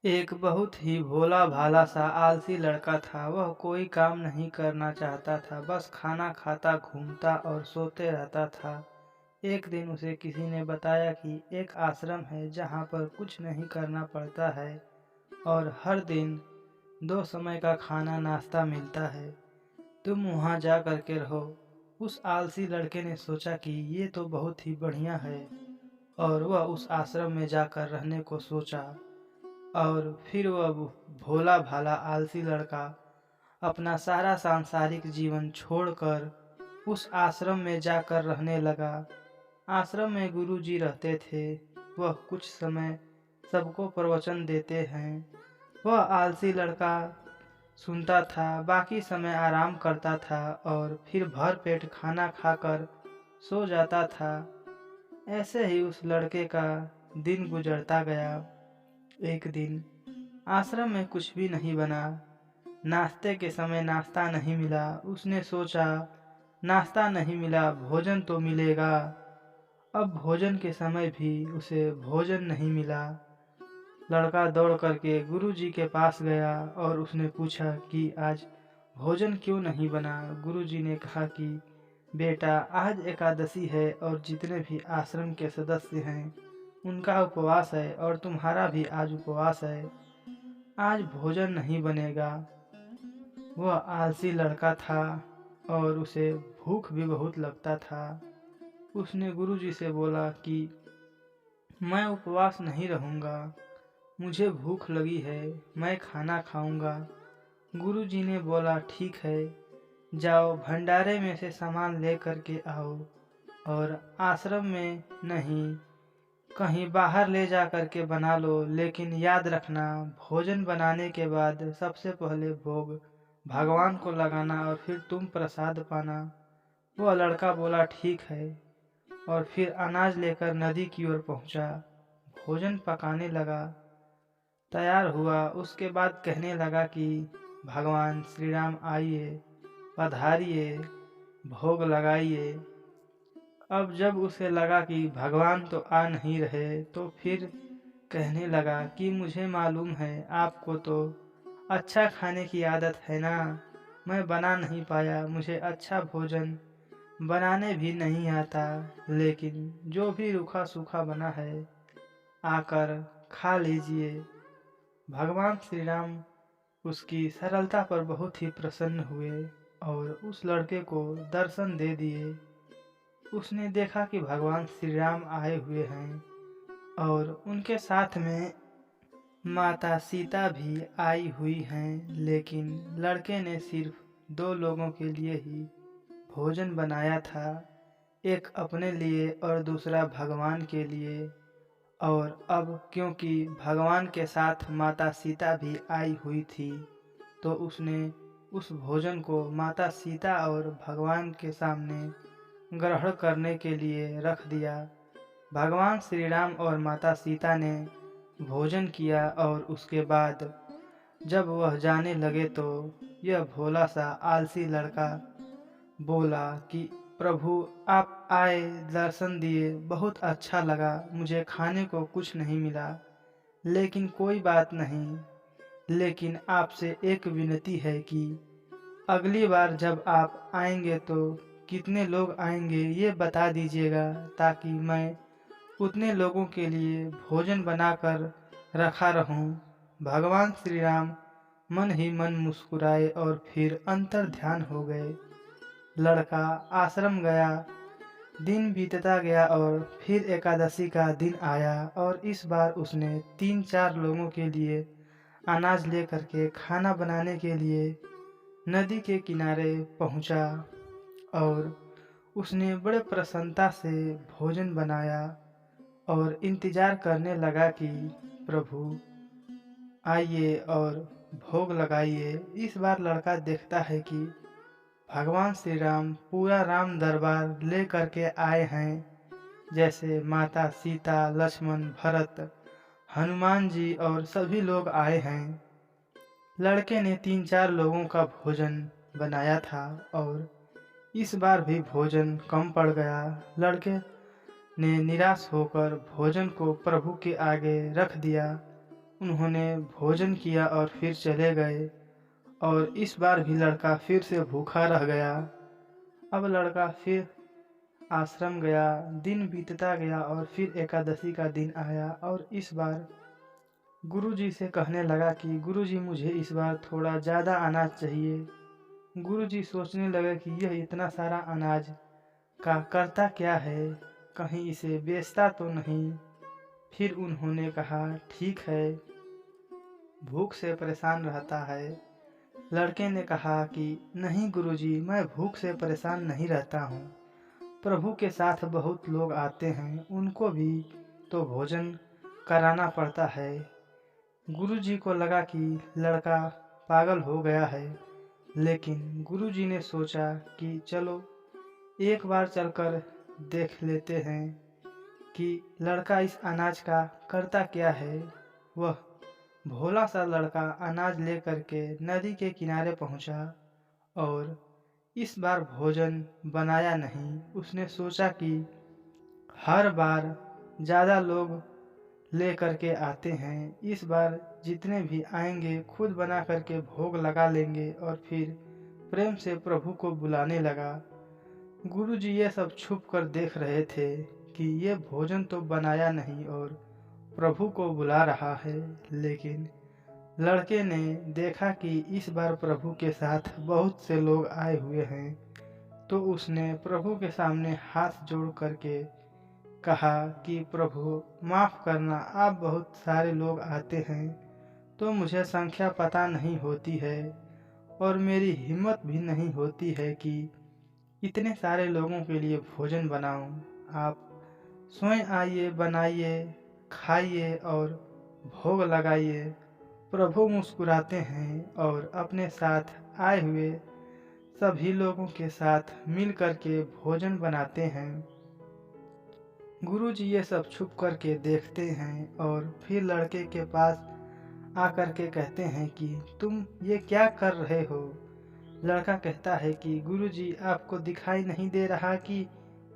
एक बहुत ही भोला-भाला सा आलसी लड़का था। वह कोई काम नहीं करना चाहता था, बस खाना खाता, घूमता और सोते रहता था। एक दिन उसे किसी ने बताया कि एक आश्रम है जहाँ पर कुछ नहीं करना पड़ता है और हर दिन 2 समय का खाना नाश्ता मिलता है। तुम वहाँ जा कर के रहो। उस आलसी लड़के ने सोचा कि ये तो बहुत ही बढ़िया है और वह उस आश्रम में जाकर रहने को सोचा। और फिर वह भोला-भाला आलसी लड़का अपना सारा सांसारिक जीवन छोड़कर उस आश्रम में जाकर रहने लगा। आश्रम में गुरुजी रहते थे। वह कुछ समय सबको प्रवचन देते हैं। वह आलसी लड़का सुनता था, बाकी समय आराम करता था और फिर भर पेट खाना खाकर सो जाता था। ऐसे ही उस लड़के का दिन गुजरता गया। एक दिन आश्रम में कुछ भी नहीं बना। नाश्ते के समय नाश्ता नहीं मिला। उसने सोचा, नाश्ता नहीं मिला, भोजन तो मिलेगा। अब भोजन के समय भी उसे भोजन नहीं मिला। लड़का दौड़ करके गुरुजी के पास गया और उसने पूछा कि आज भोजन क्यों नहीं बना। गुरुजी ने कहा कि बेटा, आज एकादशी है और जितने भी आश्रम के सदस्य हैं उनका उपवास है और तुम्हारा भी आज उपवास है। आज भोजन नहीं बनेगा। वह आलसी लड़का था और उसे भूख भी बहुत लगता था। उसने गुरुजी से बोला कि मैं उपवास नहीं रहूँगा, मुझे भूख लगी है, मैं खाना खाऊँगा। गुरुजी ने बोला ठीक है, जाओ भंडारे में से सामान ले कर के आओ और आश्रम में नहीं, कहीं बाहर ले जा कर के बना लो, लेकिन याद रखना भोजन बनाने के बाद सबसे पहले भोग भगवान को लगाना और फिर तुम प्रसाद पाना। वह लड़का बोला ठीक है और फिर अनाज लेकर नदी की ओर पहुंचा। भोजन पकाने लगा, तैयार हुआ। उसके बाद कहने लगा कि भगवान श्री राम आइए, पधारिए, भोग लगाइए। अब जब उसे लगा कि भगवान तो आ नहीं रहे तो फिर कहने लगा कि मुझे मालूम है आपको तो अच्छा खाने की आदत है ना, मैं बना नहीं पाया, मुझे अच्छा भोजन बनाने भी नहीं आता, लेकिन जो भी रूखा सूखा बना है आकर खा लीजिए। भगवान श्री राम उसकी सरलता पर बहुत ही प्रसन्न हुए और उस लड़के को दर्शन दे दिए। उसने देखा कि भगवान श्री राम आए हुए हैं और उनके साथ में माता सीता भी आई हुई हैं, लेकिन लड़के ने सिर्फ 2 लोगों के लिए ही भोजन बनाया था, एक अपने लिए और दूसरा भगवान के लिए। और अब क्योंकि भगवान के साथ माता सीता भी आई हुई थी, तो उसने उस भोजन को माता सीता और भगवान के सामने ग्रहण करने के लिए रख दिया। भगवान श्री राम और माता सीता ने भोजन किया और उसके बाद जब वह जाने लगे तो यह भोला सा आलसी लड़का बोला कि प्रभु, आप आए, दर्शन दिए, बहुत अच्छा लगा, मुझे खाने को कुछ नहीं मिला, लेकिन कोई बात नहीं, लेकिन आपसे एक विनती है कि अगली बार जब आप आएंगे तो कितने लोग आएंगे ये बता दीजिएगा, ताकि मैं उतने लोगों के लिए भोजन बनाकर रखा रहूं। भगवान श्री राम मन ही मन मुस्कुराए और फिर अंतर ध्यान हो गए। लड़का आश्रम गया। दिन बीतता गया और फिर एकादशी का दिन आया और इस बार उसने 3-4 लोगों के लिए अनाज लेकर के खाना बनाने के लिए नदी के किनारे पहुंचा और उसने बड़े प्रसन्नता से भोजन बनाया और इंतजार करने लगा कि प्रभु आइए और भोग लगाइए। इस बार लड़का देखता है कि भगवान श्री राम पूरा राम दरबार ले करके आए हैं, जैसे माता सीता, लक्ष्मण, भरत, हनुमान जी और सभी लोग आए हैं। लड़के ने 3-4 लोगों का भोजन बनाया था और इस बार भी भोजन कम पड़ गया। लड़के ने निराश होकर भोजन को प्रभु के आगे रख दिया उन्होंने भोजन किया और फिर चले गए और इस बार भी लड़का फिर से भूखा रह गया। अब लड़का फिर आश्रम गया। दिन बीतता गया और फिर एकादशी का दिन आया और इस बार गुरुजी से कहने लगा कि गुरुजी मुझे इस बार थोड़ा ज़्यादा अनाज चाहिए। गुरुजी सोचने लगे कि यह इतना सारा अनाज का करता क्या है, कहीं इसे बेचता तो नहीं। फिर उन्होंने कहा ठीक है, भूख से परेशान रहता है। लड़के ने कहा कि नहीं गुरुजी, मैं भूख से परेशान नहीं रहता हूँ। प्रभु के साथ बहुत लोग आते हैं, उनको भी तो भोजन कराना पड़ता है। गुरुजी को लगा कि लड़का पागल हो गया है, लेकिन गुरुजी ने सोचा कि चलो एक बार चलकर देख लेते हैं कि लड़का इस अनाज का करता क्या है। वह भोला सा लड़का अनाज लेकर के नदी के किनारे पहुंचा और इस बार भोजन बनाया नहीं। उसने सोचा कि हर बार ज़्यादा लोग ले करके आते हैं, इस बार जितने भी आएंगे खुद बना करके भोग लगा लेंगे और फिर प्रेम से प्रभु को बुलाने लगा। गुरुजी ये सब छुप कर देख रहे थे कि ये भोजन तो बनाया नहीं और प्रभु को बुला रहा है, लेकिन लड़के ने देखा कि इस बार प्रभु के साथ बहुत से लोग आए हुए हैं, तो उसने प्रभु के सामने हाथ जोड़ करके कहा कि प्रभु माफ़ करना, आप बहुत सारे लोग आते हैं तो मुझे संख्या पता नहीं होती है और मेरी हिम्मत भी नहीं होती है कि इतने सारे लोगों के लिए भोजन बनाऊं। आप स्वयं आइए, बनाइए, खाइए और भोग लगाइए। प्रभु मुस्कुराते हैं और अपने साथ आए हुए सभी लोगों के साथ मिल कर के भोजन बनाते हैं। गुरुजी ये सब छुप कर के देखते हैं और फिर लड़के के पास आकर के कहते हैं कि तुम ये क्या कर रहे हो। लड़का कहता है कि गुरुजी, आपको दिखाई नहीं दे रहा कि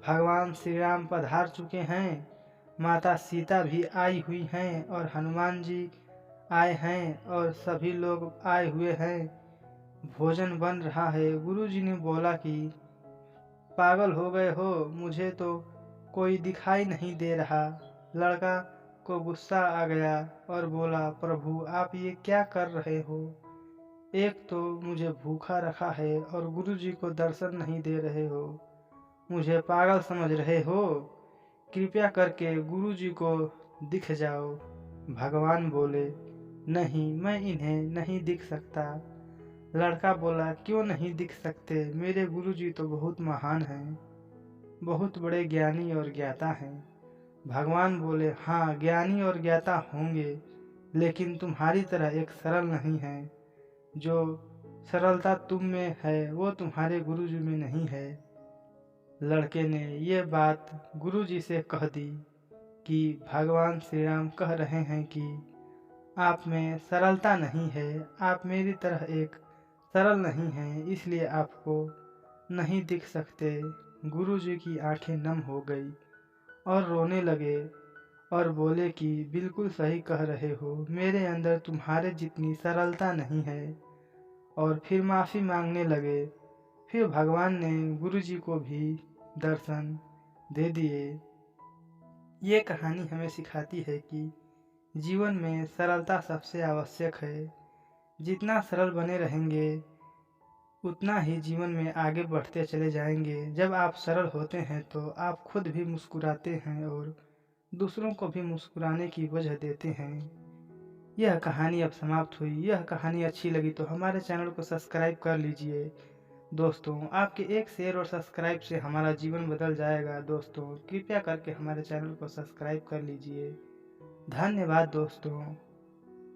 भगवान श्री राम पधार चुके हैं, माता सीता भी आई हुई हैं और हनुमान जी आए हैं और सभी लोग आए हुए हैं, भोजन बन रहा है। गुरुजी ने बोला कि पागल हो गए हो, मुझे तो कोई दिखाई नहीं दे रहा। लड़का को गुस्सा आ गया और बोला, प्रभु आप ये क्या कर रहे हो? एक तो मुझे भूखा रखा है और गुरुजी को दर्शन नहीं दे रहे हो, मुझे पागल समझ रहे हो? कृपया करके गुरुजी को दिख जाओ। भगवान बोले, नहीं, मैं इन्हें नहीं दिख सकता। लड़का बोला, क्यों नहीं दिख सकते? मेरे गुरुजी तो बहुत महान हैं, बहुत बड़े ज्ञानी और ज्ञाता हैं। भगवान बोले, हाँ ज्ञानी और ज्ञाता होंगे, लेकिन तुम्हारी तरह एक सरल नहीं है। जो सरलता तुम में है वो तुम्हारे गुरुजी में नहीं है। लड़के ने ये बात गुरुजी से कह दी कि भगवान श्री राम कह रहे हैं कि आप में सरलता नहीं है, आप मेरी तरह एक सरल नहीं हैं, इसलिए आपको नहीं दिख सकते। गुरुजी की आंखें नम हो गई और रोने लगे और बोले कि बिल्कुल सही कह रहे हो, मेरे अंदर तुम्हारे जितनी सरलता नहीं है। और फिर माफ़ी मांगने लगे। फिर भगवान ने गुरुजी को भी दर्शन दे दिए। ये कहानी हमें सिखाती है कि जीवन में सरलता सबसे आवश्यक है। जितना सरल बने रहेंगे उतना ही जीवन में आगे बढ़ते चले जाएंगे। जब आप सरल होते हैं तो आप खुद भी मुस्कुराते हैं और दूसरों को भी मुस्कुराने की वजह देते हैं। यह कहानी अब समाप्त हुई। यह कहानी अच्छी लगी तो हमारे चैनल को सब्सक्राइब कर लीजिए। दोस्तों, आपके एक शेयर और सब्सक्राइब से हमारा जीवन बदल जाएगा। दोस्तों, कृपया करके हमारे चैनल को सब्सक्राइब कर लीजिए। धन्यवाद दोस्तों।